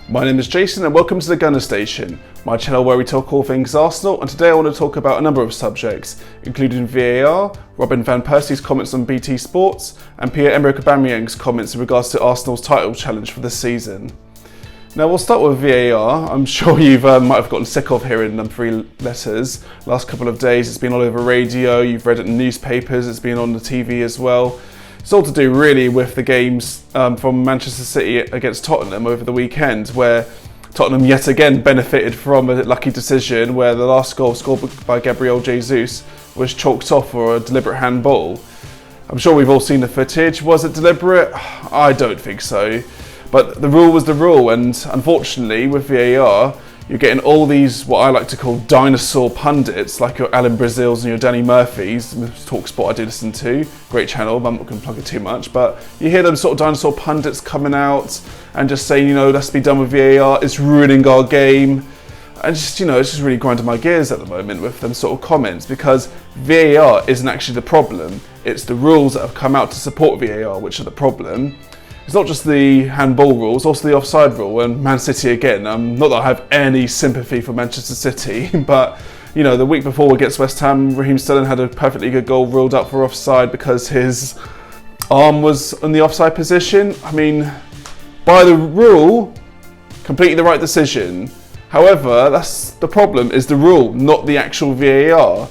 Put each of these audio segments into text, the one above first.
My name is Jason and welcome to the Gunner Station, my channel where we talk all things Arsenal, and today I want to talk about a number of subjects, including VAR, Robin van Persie's comments on BT Sports, and Pierre-Emerick Aubameyang's comments in regards to Arsenal's title challenge for this season. Now we'll start with VAR. I'm sure you might have gotten sick of hearing them three letters. Last couple of days it's been all over radio, you've read it in newspapers, it's been on the TV as well. It's all to do really with the games from Manchester City against Tottenham over the weekend, where Tottenham yet again benefited from a lucky decision where the last goal scored by Gabriel Jesus was chalked off for a deliberate handball. I'm sure we've all seen the footage. Was it deliberate? I don't think so. But the rule was the rule, and unfortunately with VAR you're getting all these what I like to call dinosaur pundits, like your Alan Brazils and your Danny Murphys. TalkSport I do listen to, great channel, I'm not going to plug it too much, but you hear them sort of dinosaur pundits coming out and just saying, you know, let's be done with VAR, it's ruining our game. And just, you know, it's just really grinding my gears at the moment with them sort of comments, because VAR isn't actually the problem, it's the rules that have come out to support VAR which are the problem. It's not just the handball rule, it's also the offside rule, and Man City again. Not that I have any sympathy for Manchester City, but you know, the week before against West Ham, Raheem Sterling had a perfectly good goal ruled up for offside because his arm was in the offside position. I mean, by the rule, completely the right decision. However, that's the problem, is the rule, not the actual VAR.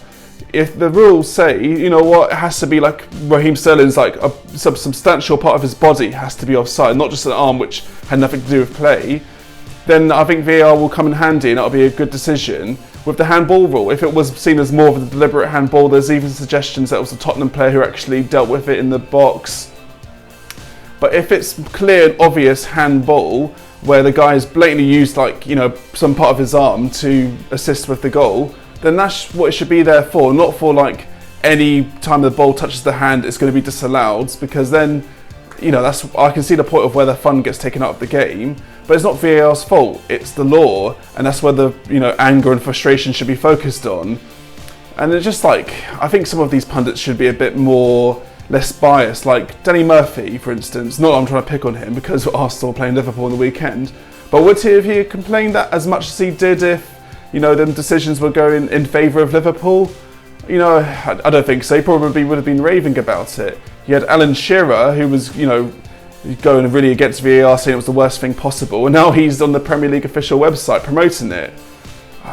If the rules say, you know what, it has to be like Raheem Sterling's like a substantial part of his body has to be offside, not just an arm which had nothing to do with play, then I think VAR will come in handy and that'll be a good decision. With the handball rule, if it was seen as more of a deliberate handball, there's even suggestions that it was a Tottenham player who actually dealt with it in the box. But if it's clear and obvious handball, where the guy has blatantly used like, you know, some part of his arm to assist with the goal, then that's what it should be there for, not for like any time the ball touches the hand it's going to be disallowed, because then, you know, that's, I can see the point of where the fun gets taken out of the game, but it's not VAR's fault, it's the law, and that's where the, you know, anger and frustration should be focused on. And it's just like, I think some of these pundits should be a bit less biased, like Danny Murphy for instance. Not that I'm trying to pick on him because Arsenal playing Liverpool on the weekend, but would he have complained that as much as he did if, you know, them decisions were going in favour of Liverpool? You know, I don't think so. He probably would have been raving about it. You had Alan Shearer, who was, you know, going really against VAR, saying it was the worst thing possible, and now he's on the Premier League official website promoting it.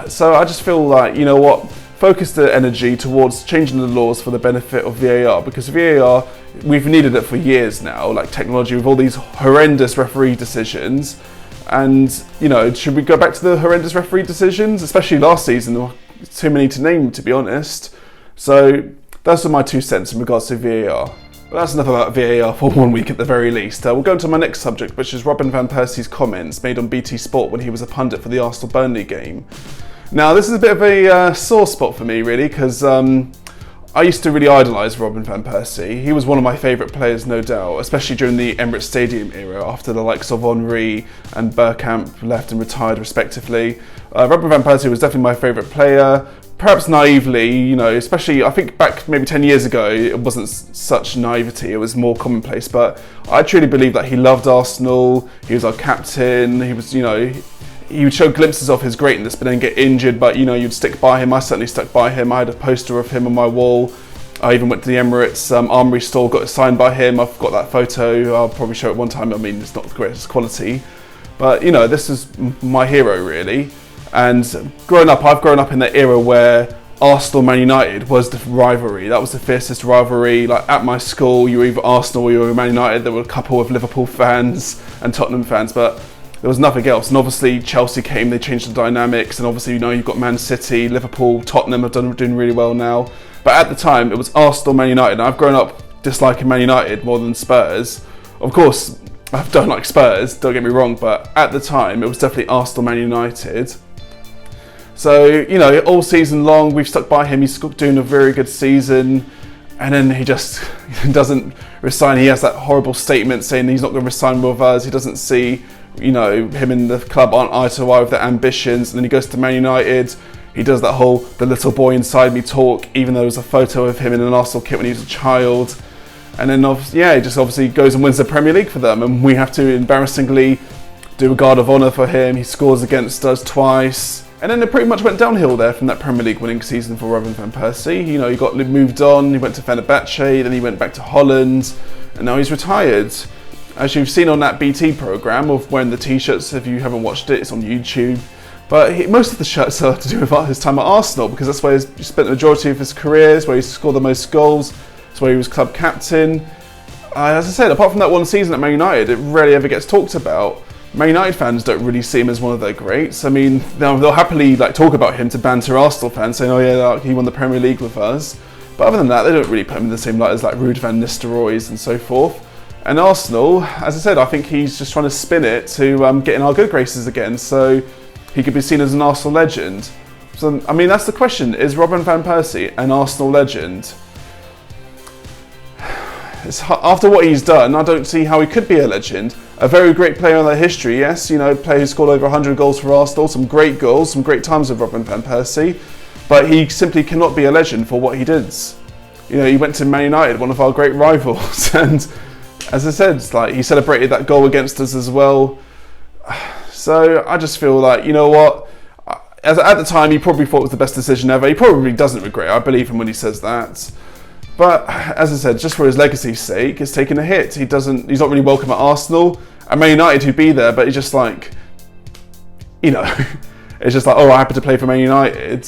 So I just feel like, you know what, focus the energy towards changing the laws for the benefit of VAR, because VAR, we've needed it for years now, like technology with all these horrendous referee decisions. And, you know, should we go back to the horrendous referee decisions? Especially last season, there were too many to name, to be honest. So those are my 2 cents in regards to VAR. But that's enough about VAR for 1 week at the very least. We'll go on to my next subject, which is Robin van Persie's comments made on BT Sport when he was a pundit for the Arsenal-Burnley game. Now, this is a bit of a sore spot for me, really, because I used to really idolise Robin van Persie. He was one of my favourite players, no doubt, especially during the Emirates Stadium era, after the likes of Henry and Bergkamp left and retired respectively. Robin van Persie was definitely my favourite player. Perhaps naively, you know, especially I think back maybe 10 years ago, it wasn't such naivety, it was more commonplace, but I truly believe that he loved Arsenal, he was our captain, he was, you know, he would show glimpses of his greatness but then get injured, but you know, you'd stick by him. I certainly stuck by him. I had a poster of him on my wall. I even went to the Emirates Armoury store, got it signed by him. I've got that photo, I'll probably show it one time. I mean, it's not the greatest quality, but you know, this is my hero really. And I've grown up in that era where Arsenal Man United was the rivalry. That was the fiercest rivalry. Like at my school, you were either Arsenal or you were Man United. There were a couple of Liverpool fans and Tottenham fans, but there was nothing else. And obviously Chelsea came, they changed the dynamics, and obviously, you know, you've got Man City, Liverpool, Tottenham are doing really well now. But at the time it was Arsenal, Man United, and I've grown up disliking Man United more than Spurs. Of course, I don't like Spurs, don't get me wrong, but at the time it was definitely Arsenal, Man United. So, you know, all season long we've stuck by him, he's doing a very good season, and then he just doesn't resign. He has that horrible statement saying he's not going to resign with us, he doesn't see, you know, him and the club aren't eye to eye with their ambitions, and then he goes to Man United, he does that whole the little boy inside me talk, even though there was a photo of him in an Arsenal kit when he was a child, and then he just obviously goes and wins the Premier League for them, and we have to embarrassingly do a guard of honour for him. He scores against us twice. And then it pretty much went downhill there from that Premier League winning season for Robin van Persie. You know, he got moved on, he went to Fenerbahce, then he went back to Holland, and now he's retired. As you've seen on that BT programme of wearing the t-shirts, if you haven't watched it, it's on YouTube. But most of the shirts are to do with his time at Arsenal, because that's where he spent the majority of his career, it's where he scored the most goals, it's where he was club captain. As I said, apart from that one season at Man United, it rarely ever gets talked about. Man United fans don't really see him as one of their greats. I mean, they'll happily talk about him to banter Arsenal fans, saying, "Oh yeah, he won the Premier League with us." But other than that, they don't really put him in the same light as Ruud van Nistelrooy and so forth. And Arsenal, as I said, I think he's just trying to spin it to get in our good graces again, so he could be seen as an Arsenal legend. So, I mean, that's the question: is Robin van Persie an Arsenal legend? After what he's done, I don't see how he could be a legend. A very great player in their history, yes, you know, player who scored over 100 goals for Arsenal, some great goals, some great times with Robin van Persie, but he simply cannot be a legend for what he did. You know, he went to Man United, one of our great rivals, and as I said, he celebrated that goal against us as well. So I just feel you know what, at the time he probably thought it was the best decision ever. He probably doesn't regret it, I believe him when he says that. But as I said, just for his legacy's sake, it's taken a hit. He's not really welcome at Arsenal. At Man United, he'd be there, but he's just you know, it's just oh, I happen to play for Man United.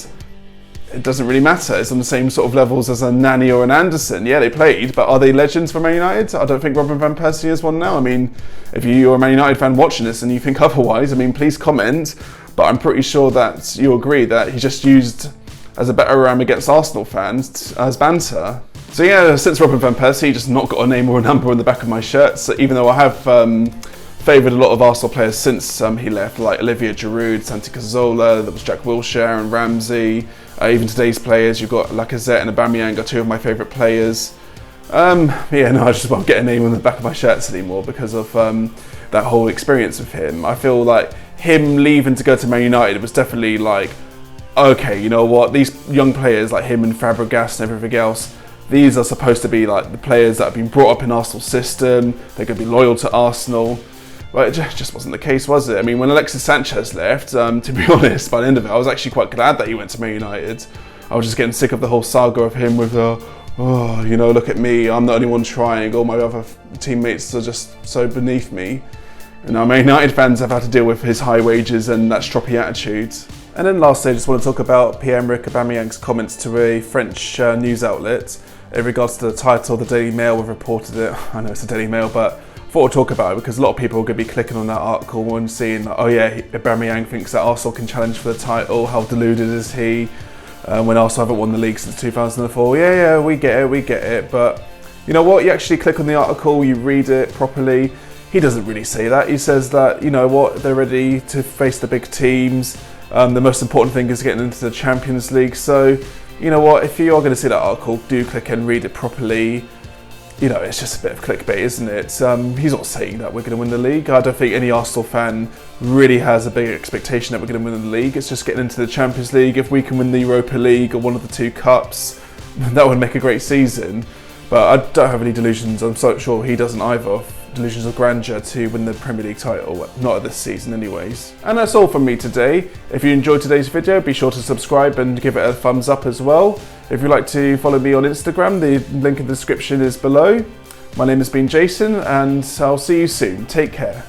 It doesn't really matter. It's on the same sort of levels as a Nani or an Anderson. Yeah, they played, but are they legends for Man United? I don't think Robin van Persie is one now. I mean, if you're a Man United fan watching this and you think otherwise, I mean, please comment. But I'm pretty sure that you agree that he's just used as a better ram against Arsenal fans as banter. So yeah, since Robin van Persie, just not got a name or a number on the back of my shirt. So even though I have favoured a lot of Arsenal players since he left, like Olivier Giroud, Santi Cazorla, there was Jack Wilshere and Ramsey. Even today's players, you've got Lacazette and Aubameyang are two of my favourite players. Yeah, no, I just won't get a name on the back of my shirts anymore because of that whole experience with him. I feel like him leaving to go to Man United was definitely okay, you know what, these young players like him and Fabregas and everything else, these are supposed to be the players that have been brought up in Arsenal's system, they're going to be loyal to Arsenal. But it just wasn't the case, was it? I mean, when Alexis Sanchez left, to be honest, by the end of it, I was actually quite glad that he went to Man United. I was just getting sick of the whole saga of him with oh, you know, look at me, I'm the only one trying, all my other teammates are just so beneath me. And now Man United fans have had to deal with his high wages and that stroppy attitude. And then lastly, I just want to talk about Pierre-Emerick Aubameyang's comments to a French news outlet in regards to the title. The Daily Mail have reported it. I know it's the Daily Mail, but I thought I'd talk about it because a lot of people are going to be clicking on that article and seeing, oh yeah, Aubameyang thinks that Arsenal can challenge for the title. How deluded is he? When Arsenal haven't won the league since 2004. Yeah, we get it. But you know what? You actually click on the article, you read it properly. He doesn't really say that. He says that, you know what, they're ready to face the big teams. The most important thing is getting into the Champions League. So, you know what, if you are going to see that article, do click and read it properly. You know, it's just a bit of clickbait, isn't it? He's not saying that we're going to win the league. I don't think any Arsenal fan really has a big expectation that we're going to win the league. It's just getting into the Champions League. If we can win the Europa League or one of the two cups, that would make a great season. But I don't have any delusions. I'm so sure he doesn't either. Delusions of grandeur to win the Premier League title, not this season anyways. And that's all from me today. If you enjoyed today's video, be sure to subscribe and give it a thumbs up as well. If you'd like to follow me on Instagram, the link in the description is below. My name has been Jason and I'll see you soon. Take care.